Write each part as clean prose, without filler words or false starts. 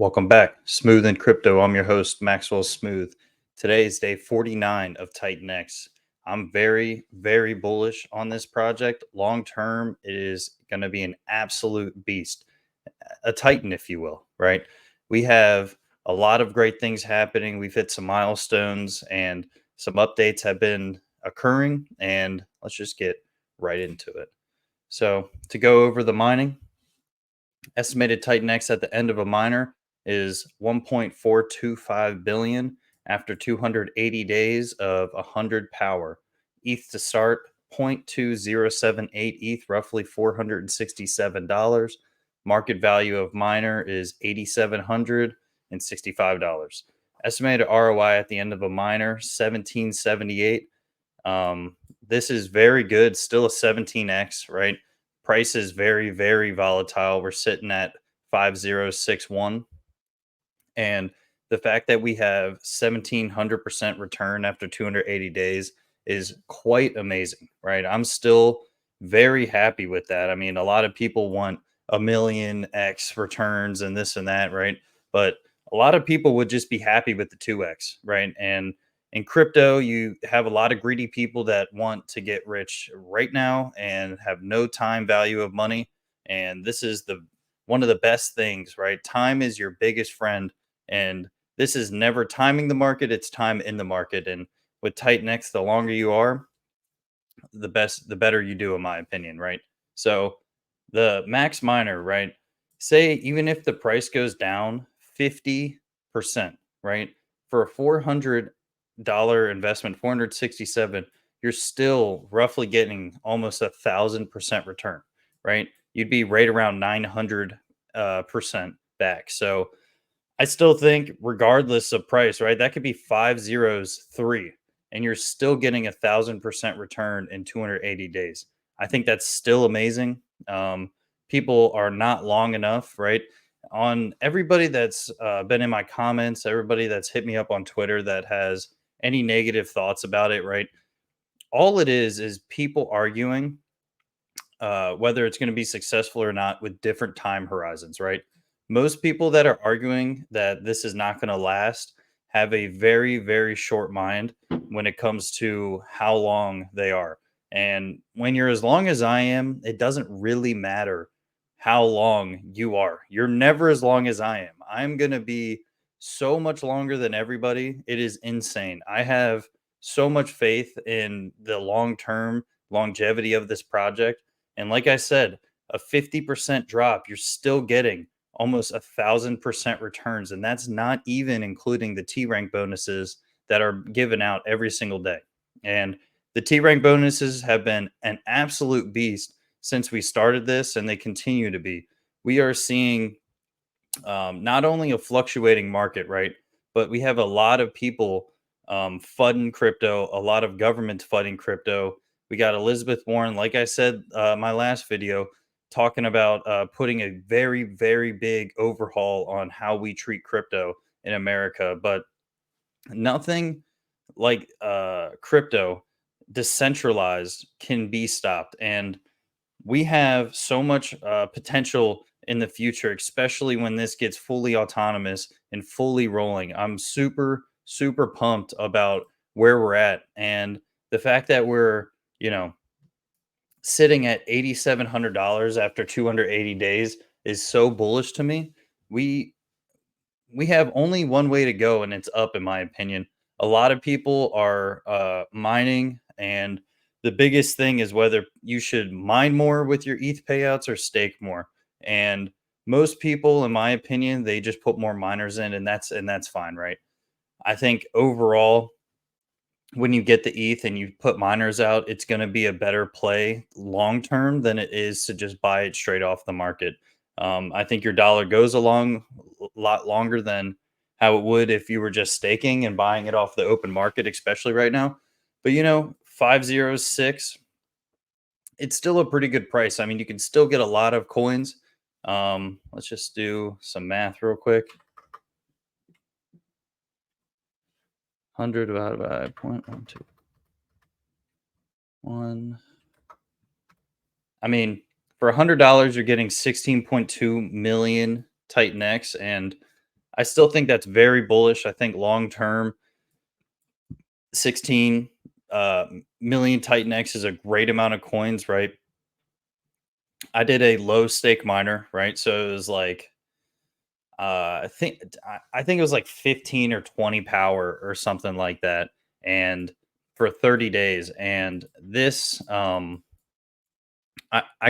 Welcome back. Smooth and Crypto. I'm your host, Maxwell Smooth. Today is day 49 of Titan X. I'm very, very bullish on this project. Long term, it is going to be an absolute beast, a Titan, if you will, right? We have a lot of great things happening. We've hit some milestones and some updates have been occurring. And let's just get right into it. So, to go over the mining, estimated Titan X at the end of a miner is 1.425 billion after 280 days of 100 power. ETH to start 0.2078 ETH, roughly $467. Market value of miner is $8,765. Estimated ROI at the end of a miner 1778. This is very good, still a 17x, right? Price is very, very volatile. We're sitting at 5061. And the fact that we have 1700% return after 280 days is quite amazing, right? I'm still very happy with that. I mean, a lot of people want a million X returns and this and that, right? But a lot of people would just be happy with the 2X, right? And in crypto, you have a lot of greedy people that want to get rich right now and have no time value of money. And this is the one of the best things, right? Time is your biggest friend, and this is never timing the market, it's time in the market. And with Titan X, the longer you are, the better you do, in my opinion, right? So the max miner, right? Say even if the price goes down 50%, right? For a $400 investment, 467, you're still roughly getting almost 1,000% return, right? You'd be right around 900 percent back. So I still think, regardless of price, right? That could be five zeros, three, and you're still getting 1,000% return in 280 days. I think that's still amazing. People are not long enough, right? On everybody that's been in my comments, everybody that's hit me up on Twitter that has any negative thoughts about it, right? All it is people arguing whether it's going to be successful or not with different time horizons, right? Most people that are arguing that this is not going to last have a very, very short mind when it comes to how long they are. And when you're as long as I am, it doesn't really matter how long you are. You're never as long as I am. I'm going to be so much longer than everybody. It is insane. I have so much faith in the long term longevity of this project, and like I said, a 50% drop, you're still getting almost 1,000% returns. And that's not even including the T rank bonuses that are given out every single day. And the T rank bonuses have been an absolute beast since we started this, and they continue to be. We are seeing not only a fluctuating market, right? But we have a lot of people fudding crypto, a lot of governments fudding crypto. We got Elizabeth Warren, like I said, my last video, talking about putting a very, very big overhaul on how we treat crypto in America. But nothing like crypto decentralized can be stopped. And we have so much potential in the future, especially when this gets fully autonomous and fully rolling. I'm super, super pumped about where we're at. And the fact that we're, you know, sitting at $8,700 after 280 days is so bullish to me. We we have only one way to go, and it's up, in my opinion. A lot of people are mining, and the biggest thing is whether you should mine more with your ETH payouts or stake more. And most people, in my opinion, they just put more miners in, and that's fine, right? I think overall, when you get the ETH and you put miners out, it's going to be a better play long term than it is to just buy it straight off the market. I think your dollar goes along a lot longer than how it would if you were just staking and buying it off the open market, especially right now. But 506, it's still a pretty good price. I mean, you can still get a lot of coins. Let's just do some math real quick. 100 divided by 0.121. I mean, for $100, you're getting 16.2 million Titan X, and I still think that's very bullish. I think long term, 16 million Titan X is a great amount of coins, right? I did a low stake miner, right? So it was like I think it was like 15 or 20 power or something like that, and for 30 days. And this I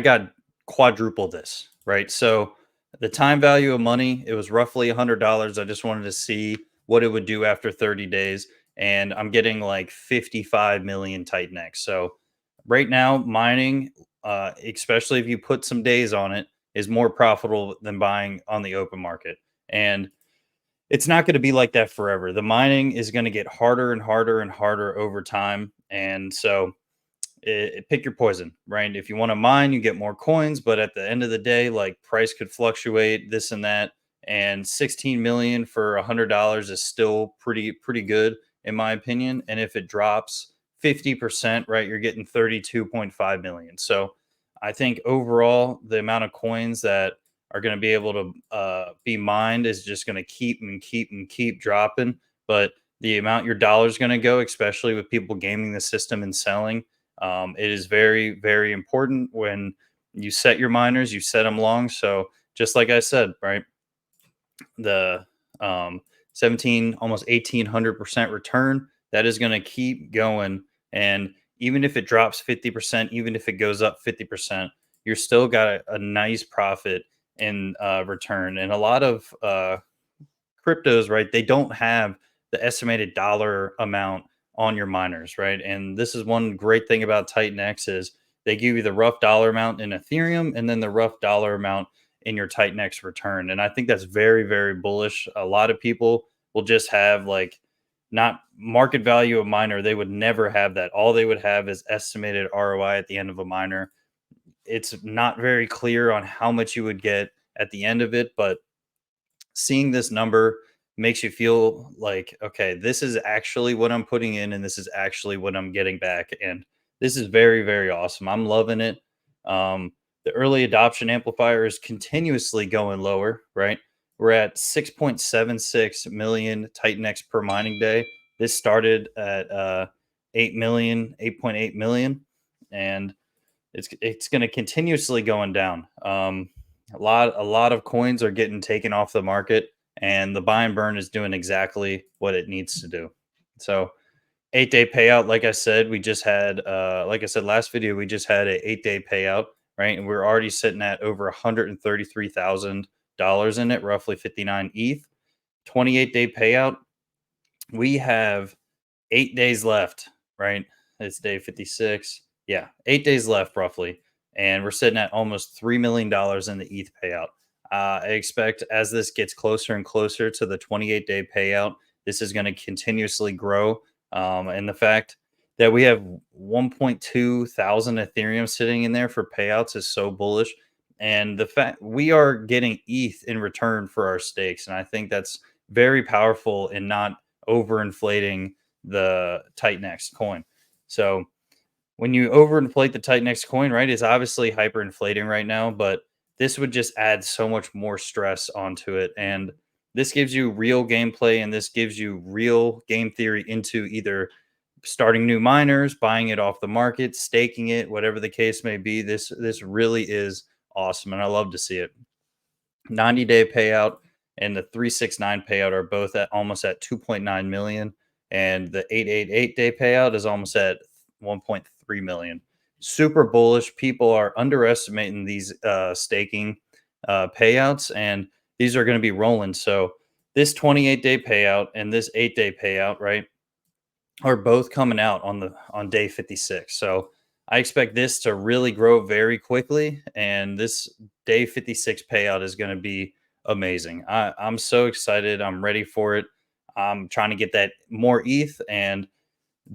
got quadruple this, right? So the time value of money, it was roughly $100. I just wanted to see what it would do after 30 days. And I'm getting like 55 million Titan X. So right now, mining, especially if you put some days on it, is more profitable than buying on the open market. And it's not going to be like that forever. The mining is going to get harder and harder and harder over time. And so pick your poison, right? If you want to mine, you get more coins, but at the end of the day, like price could fluctuate, this and that. And 16 million for $100 is still pretty good in my opinion. And if it drops 50%, right, you're getting 32.5 million. So I think overall, the amount of coins that are going to be able to be mined is just going to keep and keep and keep dropping. But the amount your dollar's going to go, especially with people gaming the system and selling, it is very important when you set your miners, you set them long. So just like I said, right, the 17, almost 1800% return, that is going to keep going. And even if it drops 50%, even if it goes up 50%, you're still got a nice profit in return. And a lot of cryptos, right? They don't have the estimated dollar amount on your miners, right? And this is one great thing about Titan X is they give you the rough dollar amount in Ethereum and then the rough dollar amount in your Titan X return. And I think that's very bullish. A lot of people will just have like not market value of miner. They would never have that. All they would have is estimated ROI at the end of a miner. It's not very clear on how much you would get at the end of it, but seeing this number makes you feel like, okay, this is actually what I'm putting in and this is actually what I'm getting back. And this is very awesome. I'm loving it. The early adoption amplifier is continuously going lower, right? We're at 6.76 million Titan X per mining day. This started at 8 million, 8.8 million, and it's going to continuously going down. A lot of coins are getting taken off the market, and the buy and burn is doing exactly what it needs to do. So 8 day payout, like I said, we just had, like I said last video, we just had a 8 day payout, right? And we're already sitting at over $133,000 in it, roughly 59 ETH. 28 day payout, we have 8 days left, right? It's day 56. Yeah, 8 days left roughly. And we're sitting at almost $3 million in the ETH payout. I expect as this gets closer and closer to the 28 day payout, this is going to continuously grow. And the fact that we have 1.2 thousand Ethereum sitting in there for payouts is so bullish. And the fact we are getting ETH in return for our stakes. And I think that's very powerful in not overinflating the Titan X coin. So when you overinflate the Titan X coin, right, it's obviously hyperinflating right now, but this would just add so much more stress onto it. And this gives you real gameplay and this gives you real game theory into either starting new miners, buying it off the market, staking it, whatever the case may be. This really is awesome and I love to see it. 90-day payout and the 369 payout are both at almost at 2.9 million, and the 888-day payout is almost at 1.3 million. Super bullish. People are underestimating these staking payouts, and these are going to be rolling. So this 28-day payout and this 8 day payout, right, are both coming out on day 56. So I expect this to really grow very quickly, and this day 56 payout is going to be amazing. I'm so excited. I'm ready for it. I'm trying to get that more ETH and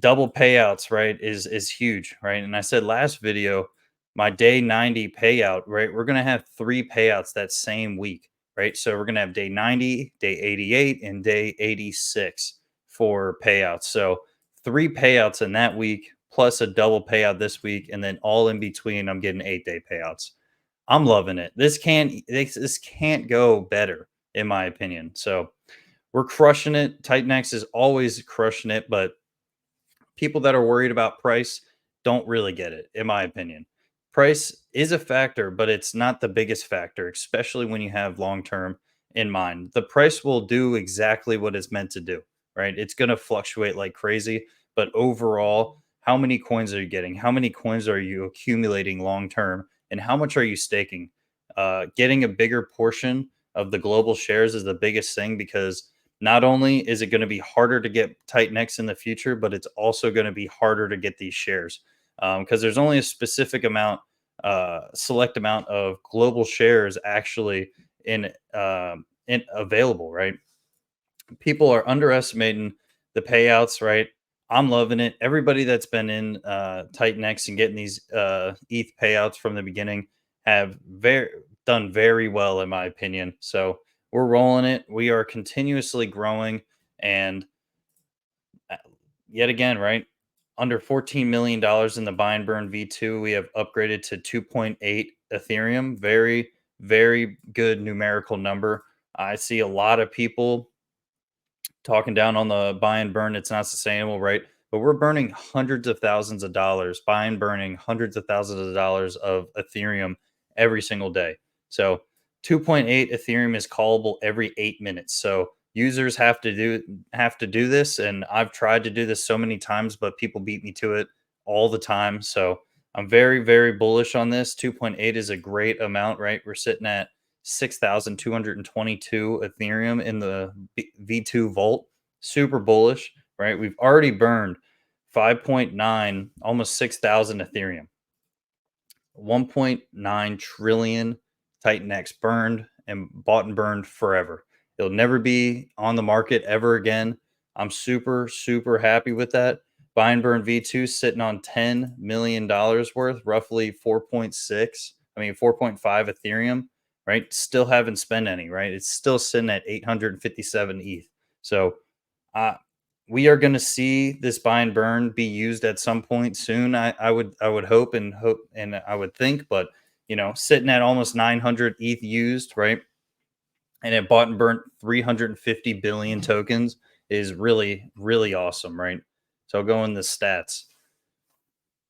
double payouts, right, is huge, right? And I said last video, my day 90 payout, right? We're gonna have three payouts that same week, right? So we're gonna have day 90, day 88, and day 86 for payouts. So three payouts in that week, plus a double payout this week, and then all in between, I'm getting 8 day payouts. I'm loving it. This can't go better. in my opinion. So we're crushing it. Titan X is always crushing it, but people that are worried about price don't really get it, in my opinion. Price is a factor, but it's not the biggest factor, especially when you have long term in mind. The price will do exactly what it's meant to do, right? It's going to fluctuate like crazy, but overall, how many coins are you getting? How many coins are you accumulating long term? And how much are you staking? Getting a bigger portion of the global shares is the biggest thing because not only is it going to be harder to get Titan X in the future, but it's also going to be harder to get these shares because there's only a specific amount, select amount of global shares actually in available. Right? People are underestimating the payouts. Right? I'm loving it. Everybody that's been in Titan X and getting these ETH payouts from the beginning have done very well, in my opinion. So we're rolling it. We are continuously growing, and uh, yet again, right under $14 million in the buy and burn V2, we have upgraded to 2.8 Ethereum. Very, very good numerical number. I see a lot of people talking down on the buy and burn. It's not sustainable, right? But we're burning hundreds of thousands of dollars, buy and burning hundreds of thousands of dollars of Ethereum every single day. So 2.8 Ethereum is callable every 8 minutes. So users have to do this, and I've tried to do this so many times, but people beat me to it all the time. So I'm very, very bullish on this. 2.8 is a great amount, right? We're sitting at 6,222 Ethereum in the V2 Vault. Super bullish, right? We've already burned 5.9, almost 6,000 Ethereum. 1.9 trillion Titan X burned and bought and burned forever. It'll never be on the market ever again. I'm super, super happy with that. Buy and burn V2 sitting on $10 million worth, roughly 4.5 Ethereum, right? Still haven't spent any, right? It's still sitting at 857 ETH. So uh, we are going to see this buy and burn be used at some point soon. I would hope and I would think, but sitting at almost 900 ETH used, right? And it bought and burnt 350 billion tokens is really, really awesome, right? So I'll go in the stats.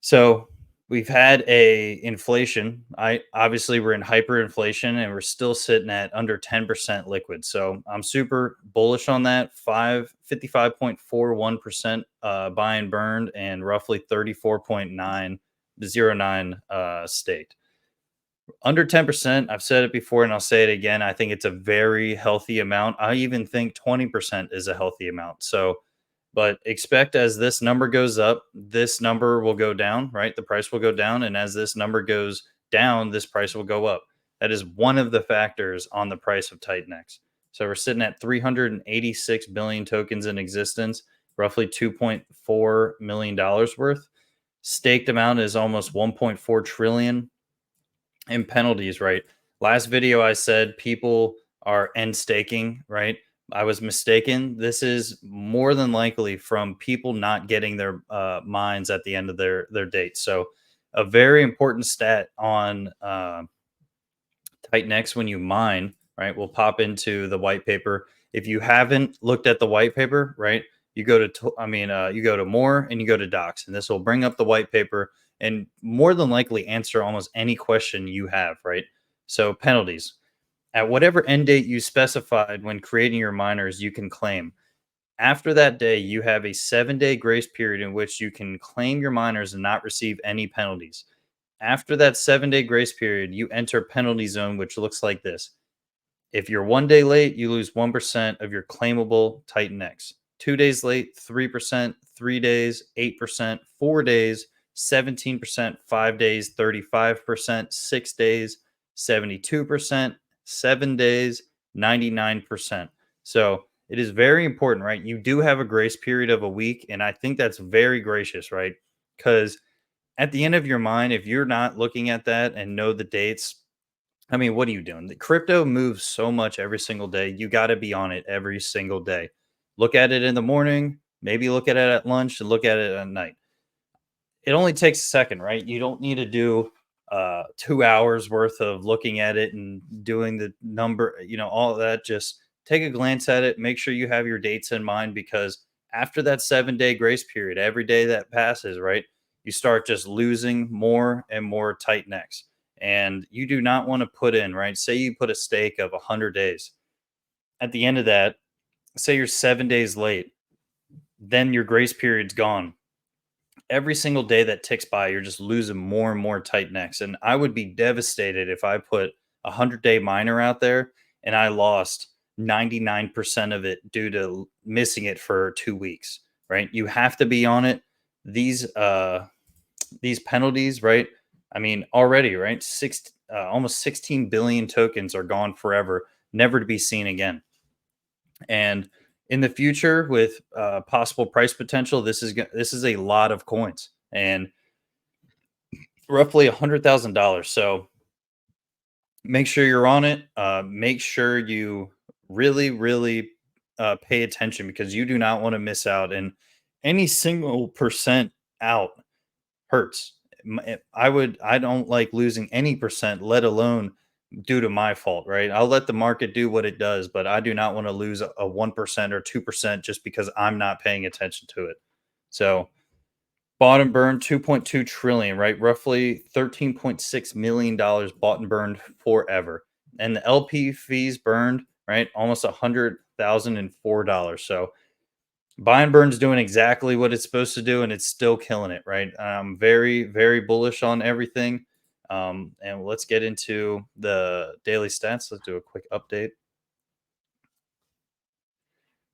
So we've had a inflation. I obviously we're in hyperinflation and we're still sitting at under 10% liquid. So I'm super bullish on that. 55.41% buy and burned and roughly 34.909 staked. Under 10%, I've said it before and I'll say it again. I think it's a very healthy amount. I even think 20% is a healthy amount. So but expect as this number goes up, this number will go down, right? The price will go down. And as this number goes down, this price will go up. That is one of the factors on the price of Titan X. So we're sitting at 386 billion tokens in existence, roughly $2.4 million worth. Staked amount is almost 1.4 trillion in penalties, right? Last video I said people are end staking, right? I was mistaken. This is more than likely from people not getting their mines at the end of their date. So, a very important stat on Titan X when you mine, right, will pop into the white paper. If you haven't looked at the white paper, right, you go you go to more and you go to docs, and this will bring up the white paper and more than likely answer almost any question you have, right? So penalties at whatever end date you specified when creating your miners, you can claim. After that day, you have a 7-day grace period in which you can claim your miners and not receive any penalties. After that 7-day grace period, you enter penalty zone, which looks like this. If you're 1 day late, you lose 1% of your claimable Titan X. 2 days late, 3%, 3 days, 8%, 4 days, 17%, 5 days, 35%, 6 days, 72%, 7 days, 99%. So it is very important, right? You do have a grace period of a week, and I think that's very gracious, right? Because at the end of your mind, if you're not looking at that and know the dates, I mean, what are you doing? The crypto moves so much every single day. You got to be on it every single day. Look at it in the morning, maybe look at it at lunch, and look at it at night. It only takes a second, right? You don't need to do 2 hours worth of looking at it and doing the number, all of that. Just take a glance at it, make sure you have your dates in mind, because after that 7 day grace period, every day that passes, right, you start just losing more and more tight necks. And you do not want to put in, right? Say you put a stake of 100 days. At the end of that, say you're 7 days late, then your grace period's gone. Every single day that ticks by, you're just losing more and more tight necks. And I would be devastated if I put a 100-day miner out there and I lost 99% of it due to missing it for 2 weeks, right? You have to be on it. These penalties, right? I mean, already, right? Almost 16 billion tokens are gone forever, never to be seen again. And in the future, with possible price potential, this is a lot of coins, and roughly $100,000. So make sure you're on it. Make sure you really, really pay attention, because you do not want to miss out. And any single percent out hurts. I don't like losing any percent, let alone due to my fault, right? I'll let the market do what it does, but I do not want to lose a 1% or 2% just because I'm not paying attention to it. So bought and burned 2.2 trillion, right? Roughly $13.6 million bought and burned forever. And the LP fees burned, right? Almost $100,004. So buy and burn's doing exactly what it's supposed to do, and it's still killing it, right? I'm very, very bullish on everything. And let's get into the daily stats. Let's do a quick update.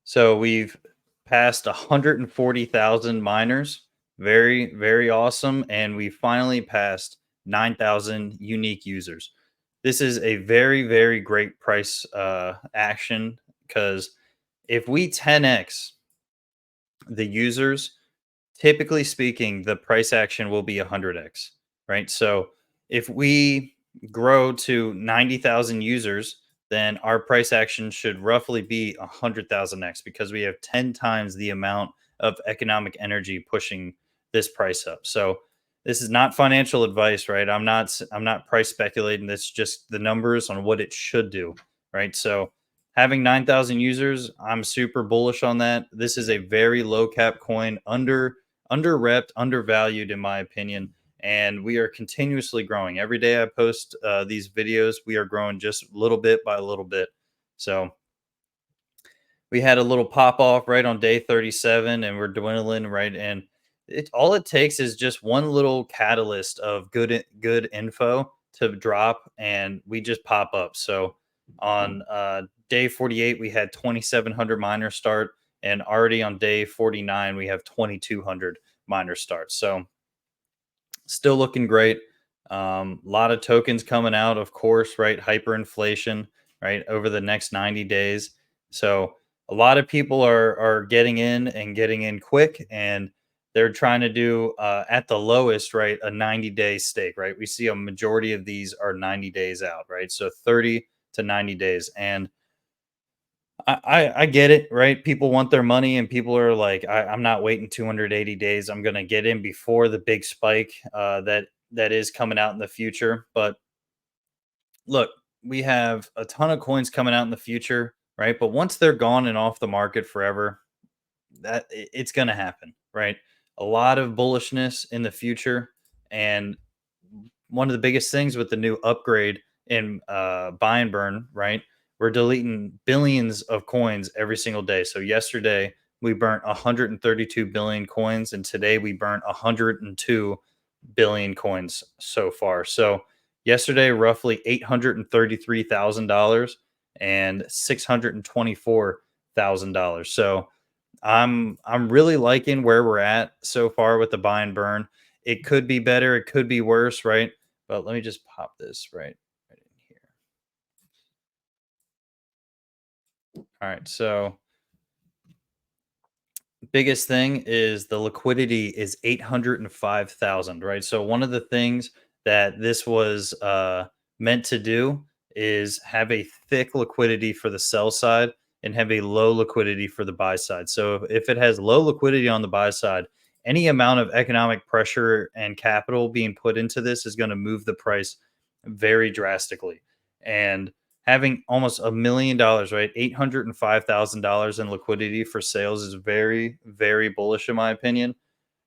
So we've passed 140,000 miners. Very, very awesome. And we finally passed 9,000 unique users. This is a very, very great price action, because if we 10x the users, typically speaking, the price action will be 100x, right? So if we grow to 90,000 users, then our price action should roughly be 100,000x, because we have 10 times the amount of economic energy pushing this price up. So this is not financial advice, right? I'm not price speculating. That's just the numbers on what it should do, right? So having 9,000 users, I'm super bullish on that. This is a very low cap coin, under repped, undervalued, in my opinion. And we are continuously growing. Every day I post these videos, we are growing just little bit by little bit. So we had a little pop off right on day 37, and we're dwindling, right. And all it takes is just one little catalyst of good info to drop, and we just pop up. So on day 48, we had 2,700 miners start, and already on day 49, we have 2,200 miners start. So still looking great. A lot of tokens coming out, of course, right? Hyperinflation, right? Over the next 90 days. So a lot of people are getting in, and getting in quick, and they're trying to do at the lowest, right? A 90-day stake, right? We see a majority of these are 90 days out, right? So 30 to 90 days. And I get it, right? People want their money, and people are like, I'm not waiting 280 days. I'm gonna get in before the big spike that is coming out in the future. But look, we have a ton of coins coming out in the future, right? But once they're gone and off the market forever, it's gonna happen, right? A lot of bullishness in the future, and one of the biggest things with the new upgrade in buy and burn, right? We're deleting billions of coins every single day. So yesterday we burnt 132 billion coins, and today we burnt 102 billion coins so far. So yesterday, roughly $833,000 and $624,000. So I'm really liking where we're at so far with the buy and burn. It could be better, it could be worse, right? But let me just pop this right in here. All right, so biggest thing is the liquidity is 805,000, right? So one of the things that this was meant to do is have a thick liquidity for the sell side and have a low liquidity for the buy side. So if it has low liquidity on the buy side, any amount of economic pressure and capital being put into this is going to move the price very drastically. And having almost $1 million, right, $805,000 in liquidity for sales is very, very bullish in my opinion.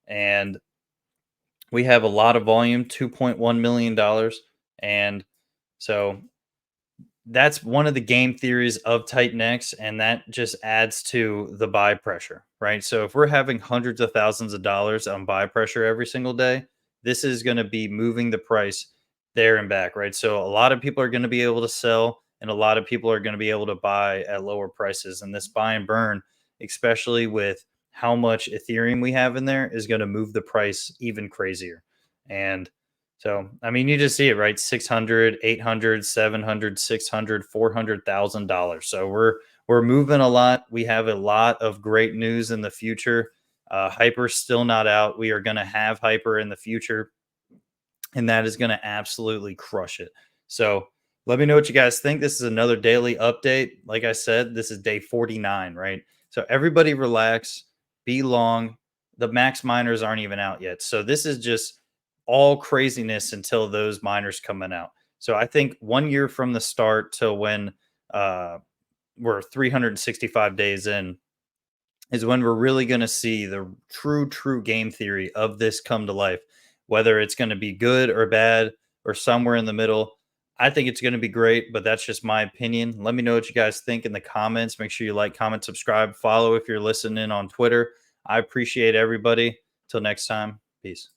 And we have a lot of volume, $2.1 million, and so that's one of the game theories of Titan X, and that just adds to the buy pressure, right? So if we're having hundreds of thousands of dollars on buy pressure every single day, this is going to be moving the price there and back, right? So a lot of people are going to be able to sell, and a lot of people are going to be able to buy at lower prices. And this buy and burn, especially with how much Ethereum we have in there, is going to move the price even crazier. And so, I mean, you just see it, right? 600, 800, 700, 600, $400,000. So we're moving a lot. We have a lot of great news in the future. Hyper's still not out. We are going to have Hyper in the future, and that is going to absolutely crush it. So let me know what you guys think. This is another daily update. Like I said, this is day 49, right? So everybody relax, be long. The max miners aren't even out yet. So this is just all craziness until those miners coming out. So I think 1 year from the start to when uh, we're 365 days in, is when we're really going to see the true game theory of this come to life. Whether it's going to be good or bad or somewhere in the middle, I think it's going to be great, but that's just my opinion. Let me know what you guys think in the comments. Make sure you like, comment, subscribe, follow if you're listening on Twitter. I appreciate everybody. Till next time, peace.